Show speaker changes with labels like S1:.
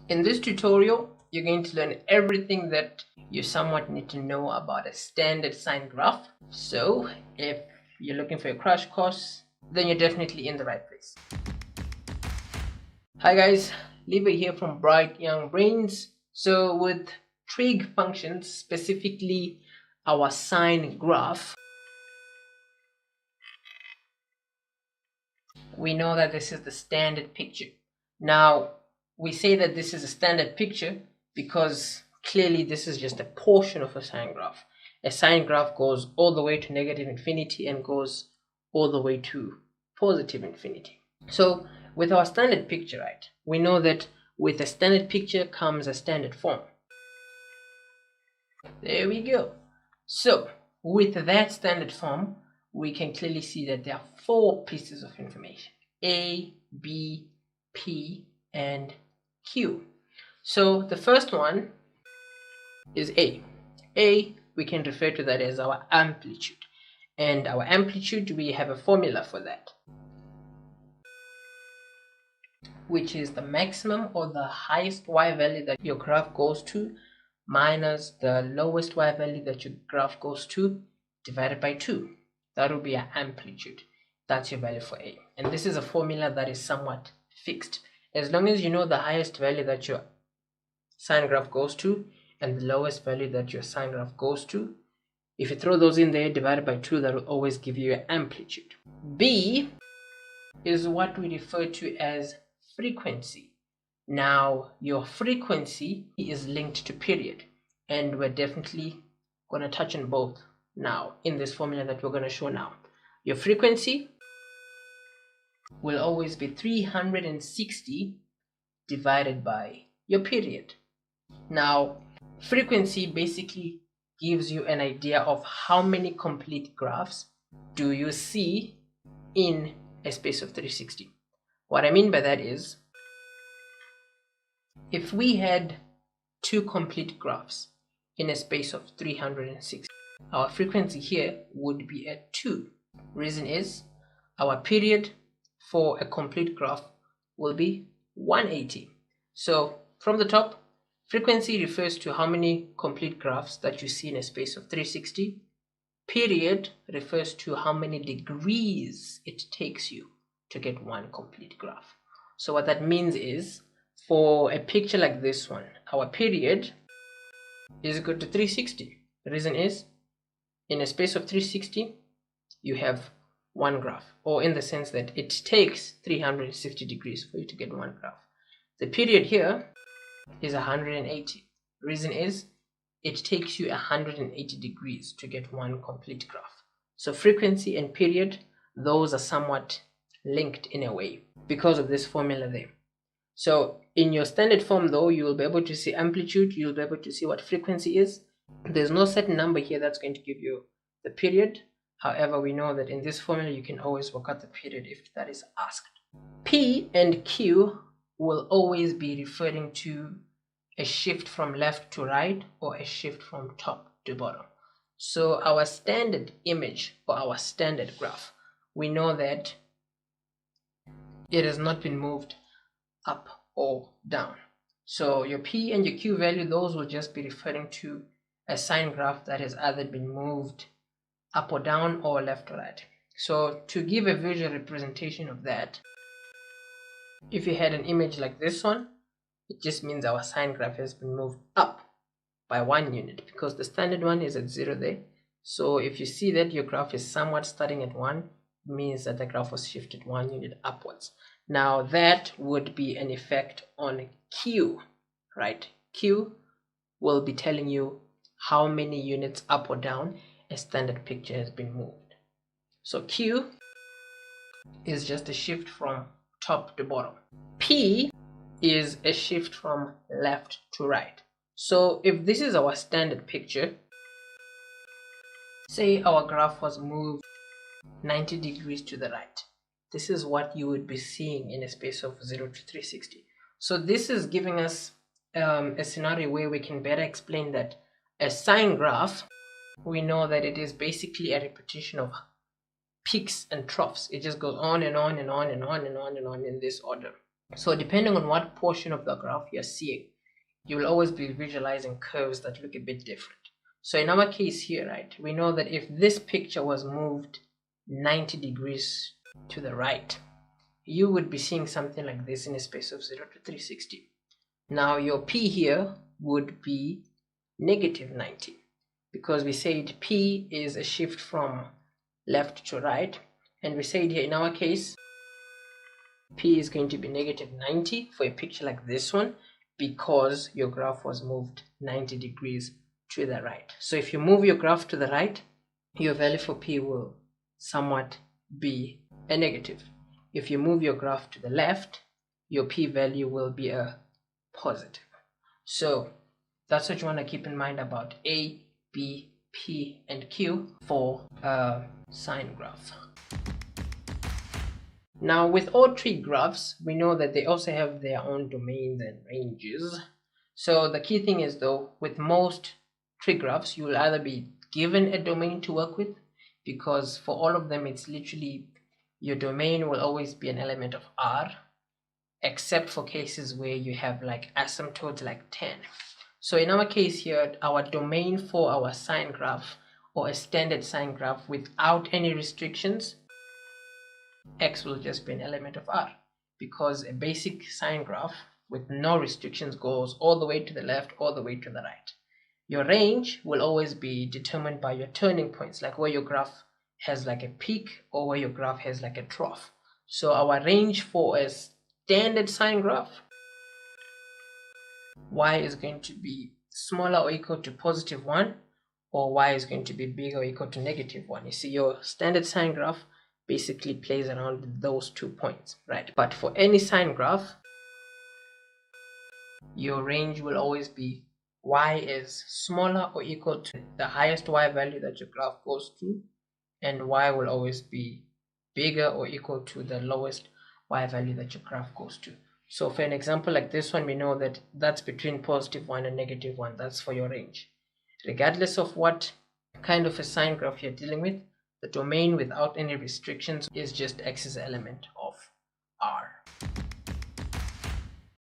S1: In this tutorial, you're going to learn everything that you somewhat need to know about a standard sine graph. So if you're looking for a crash course, then you're definitely in the right place. Hi guys, Levi here from Bright Young Brains. So with trig functions, specifically our sine graph, we know that this is the standard picture. Now, we say that this is a standard picture because clearly this is just a portion of a sine graph. A sine graph goes all the way to negative infinity and goes all the way to positive infinity. So with our standard picture, right, we know that with a standard picture comes a standard form. There we go. So with that standard form, we can clearly see that there are four pieces of information: A, B, P, and Q. So the first one is A. A, we can refer to that as our amplitude. And our amplitude, we have a formula for that, which is the maximum or the highest y value that your graph goes to minus the lowest y value that your graph goes to divided by 2. That will be our amplitude. That's your value for A. And this is a formula that is somewhat fixed. As long as you know the highest value that your sine graph goes to and the lowest value that your sine graph goes to, if you throw those in there divided by 2, that will always give you your amplitude. B is what we refer to as frequency. Now, your frequency is linked to period, and we're definitely going to touch on both now in this formula that we're going to show now. Your frequency will always be 360 divided by your period. Now, frequency basically gives you an idea of how many complete graphs do you see in a space of 360. What I mean by that is, if we had 2 complete graphs in a space of 360, our frequency here would be at 2. Reason is, our period for a complete graph will be 180. So from the top, frequency refers to how many complete graphs that you see in a space of 360. Period refers to how many degrees it takes you to get one complete graph. So what that means is, for a picture like this one, our period is equal to 360. The reason is, in a space of 360, you have one graph, or in the sense that it takes 360 degrees for you to get one graph. The period here is 180. The reason is, it takes you 180 degrees to get one complete graph. So frequency and period, those are somewhat linked in a way because of this formula there. So in your standard form though, you will be able to see amplitude, you'll be able to see what frequency is. There's no certain number here that's going to give you the period. However, we know that in this formula you can always work out the period if that is asked. P and Q will always be referring to a shift from left to right or a shift from top to bottom. So our standard image or our standard graph, we know that it has not been moved up or down. So your P and your Q value, those will just be referring to a sine graph that has either been moved up or down or left or right. So to give a visual representation of that, if you had an image like this one, it just means our sine graph has been moved up by 1 unit because the standard one is at 0 there. So if you see that your graph is somewhat starting at 1, it means that the graph was shifted 1 unit upwards. Now that would be an effect on Q, right? Q will be telling you how many units up or down a standard picture has been moved. So Q is just a shift from top to bottom. P is a shift from left to right. So if this is our standard picture, say our graph was moved 90 degrees to the right, this is what you would be seeing in a space of 0 to 360. So this is giving us a scenario where we can better explain that a sine graph, we know that it is basically a repetition of peaks and troughs. It just goes on and on and on and on and on and on in this order. So depending on what portion of the graph you're seeing, you will always be visualizing curves that look a bit different. So in our case here, right, we know that if this picture was moved 90 degrees to the right, you would be seeing something like this in a space of 0 to 360. Now your P here would be negative 90, because we said P is a shift from left to right, and we said here in our case P is going to be negative 90 for a picture like this one, because your graph was moved 90 degrees to the right. So if you move your graph to the right, your value for P will somewhat be a negative. If you move your graph to the left, your P value will be a positive. So that's what you want to keep in mind about A, B, P, and Q for a sine graph. Now with all three graphs, we know that they also have their own domains and ranges. So the key thing is though, with most tree graphs, you will either be given a domain to work with, because for all of them, it's literally your domain will always be an element of R, except for cases where you have like asymptotes like 10. So in our case here, our domain for our sine graph or a standard sine graph without any restrictions, X will just be an element of R, because a basic sine graph with no restrictions goes all the way to the left, all the way to the right. Your range will always be determined by your turning points, like where your graph has like a peak or where your graph has like a trough. So our range for a standard sine graph, y is going to be smaller or equal to positive 1, or y is going to be bigger or equal to negative 1. You see, your standard sine graph basically plays around with those 2 points, right? But for any sine graph, your range will always be y is smaller or equal to the highest y value that your graph goes to, and y will always be bigger or equal to the lowest y value that your graph goes to. So for an example like this one, we know that that's between positive 1 and negative 1. That's for your range. Regardless of what kind of a sine graph you're dealing with, the domain without any restrictions is just X's element